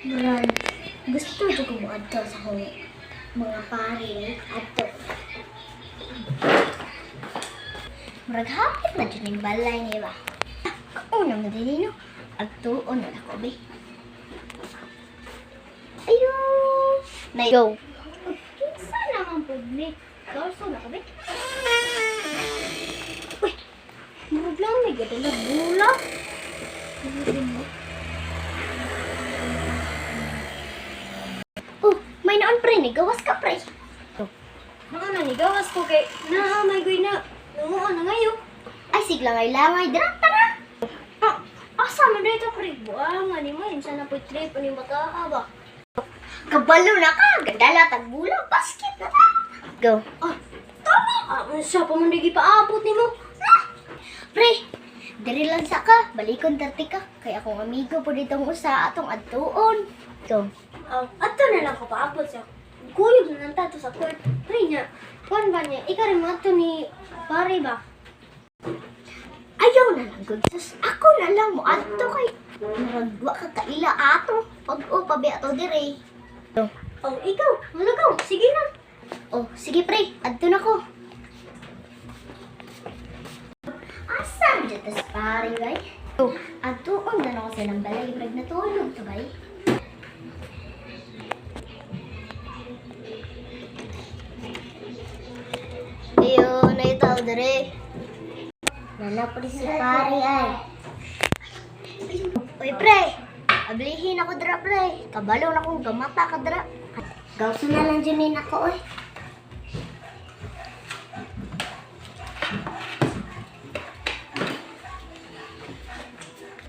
Murag, gusto dyan ko mo adto sa akong mga pari adto. Murag hapit na dyan yung balay niya ba? Kauna mo din no? Adtoon na ako ba? Ayun! Na go! Kinsa naman po ni? Dorso na ka ba? Uy! Murag lang may gada na bula. Oh, may naon pre, gawas ka pre. Mga nanigawas ko kay may goy na nanguha na ngayon. Ay, sigla ngay langay, dira tara. Asa man dito pre? Buang ani mo insa na po trip ani bata ba? Kabalo na ka, gandala tagbulang, basket na ta. Go. Ah, tama. Siya pa man di paabot nimo. Pre, diri lang sa ka, balikon 30 ka. Kaya akong amigo po ditong usa atong adtuon. Go. Ato na lang ko paabot siya. Kuyog na lang tato sa court. Pre niya. Kuan ba niya? Ikaw rin mga ni pare ba? Ayaw na lang, good sus. Ako na lang mo adto kay maragwa ka kaila ato. Pag-o pabi ato diri. Go. Oh, ikaw. Malagaw. Sige na. Oh, sige pre, adto na ko. Asa dito sa pare, bay? Oh, adtuon na ako sa ng balay, brag natulog to, bay. Ayun, na itaw dere. Nana po si pare ay. Uy, pre. Ablihin ako dra, pre. Kabalo na kong gamata ka dra. Gawso na lang dyan ako, oy.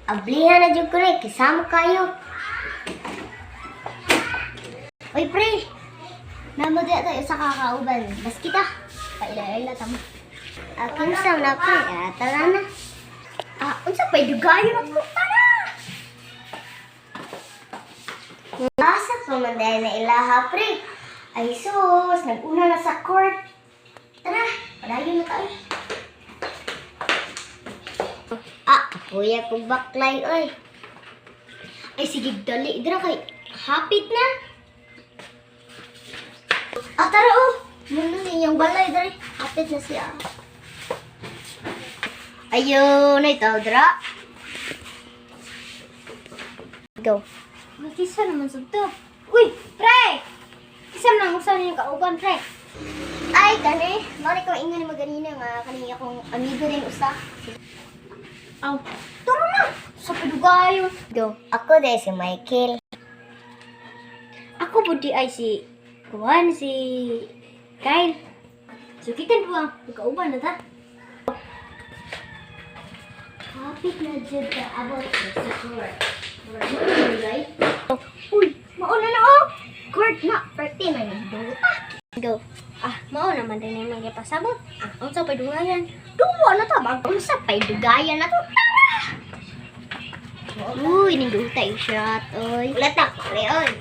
Ablihan na dyan ko rin. Kisama kayo. Uy, pre. Namo di tayo sa kakauban. Bas kita. Paila-ila tamo. Aking sa na, pre. Tara na. Unsa pa dugayo na ko. Tara! Asa ko man dahil na ilaha, pre. Ay sus, nag-una na sa court. Tara, padayon na tayo. Kuya kong baklay, oy. Ay, sige, dali. Dira kay, hapit na. Tara, oh. Muna ninyong balay, dali. Hapit na siya. Ayun, ito, dira. Go. Kisa naman sa to. Uy, pre! Kisa naman sa niyo kauban, pre. Ay, gani. Mari ko ingon ni maganina nga kanina akong amigo rin usa. Aw, tara na. Sa padugayon. Go. Ako dahil si Michael. Ako budi ay si Juan, si Kyle. So, kita po ang kauban na ta. Hapit na dyan ka about sa court. Uy, mauna na oh. Court na. Pwerte man yung duta. Go. Mao naman din yung mga pasabot. Ang sa padugayan. Duwa na to. Bagong sa pay dugayan na to. Tara! Uy, ninduta yung shot. Oy. Ulat na. Pare, oy.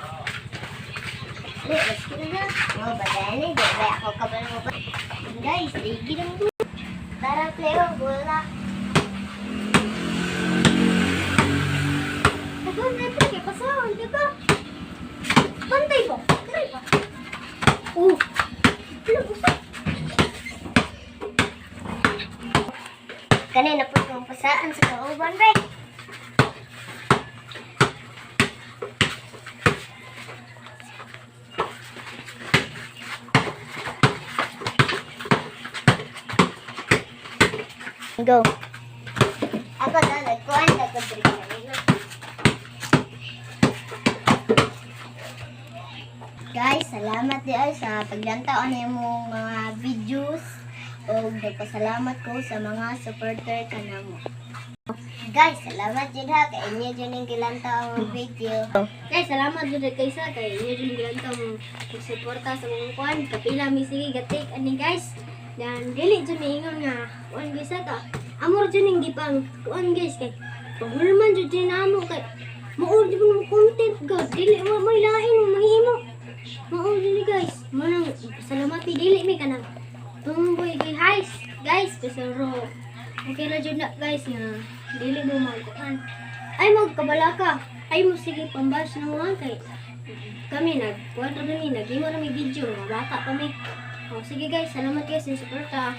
Let's get it up. Oh, badani. Dere ako kabal mo ba? Guys, ligi ng duta. Tara, play. Bola. Tagon na ito. Kaya pasawan. Diba? Pantay po. Kaya pa. Kanina po kong pasaan sa kauban, Ray. Go. Ako na, nagkuhan na ko diri kanina. Guys, salamat di ay sa paglantaon nimong mga videos o nagpasalamat ko sa mga supporter kanamo. Guys, salamat din ha kay inyo dyan yung gilantaw ang video. Guys, salamat dito kay sa kay inyo din gilantaw mo pagsuporta sa mga kuan. Kapila mi sige gatik ani guys. Dan dili jud niingon nga kuan gisa ta. Amor jud ning gipang kuan guys kay pagmulman jud namo kay mao jud ng content god dili mo may lain mo mahimo. Mao jud guys. Manang salamat dili mi kanang tumboy kay guys pesaro. Okay na jud na guys nga dili mo magkuan. Ay magkabala ka. ay mo sige pambash na mga kay kami nag-kuwan ra ni nag-imo ra mi video mga bata pa mi. Oh, sige guys, salamat guys sa suporta.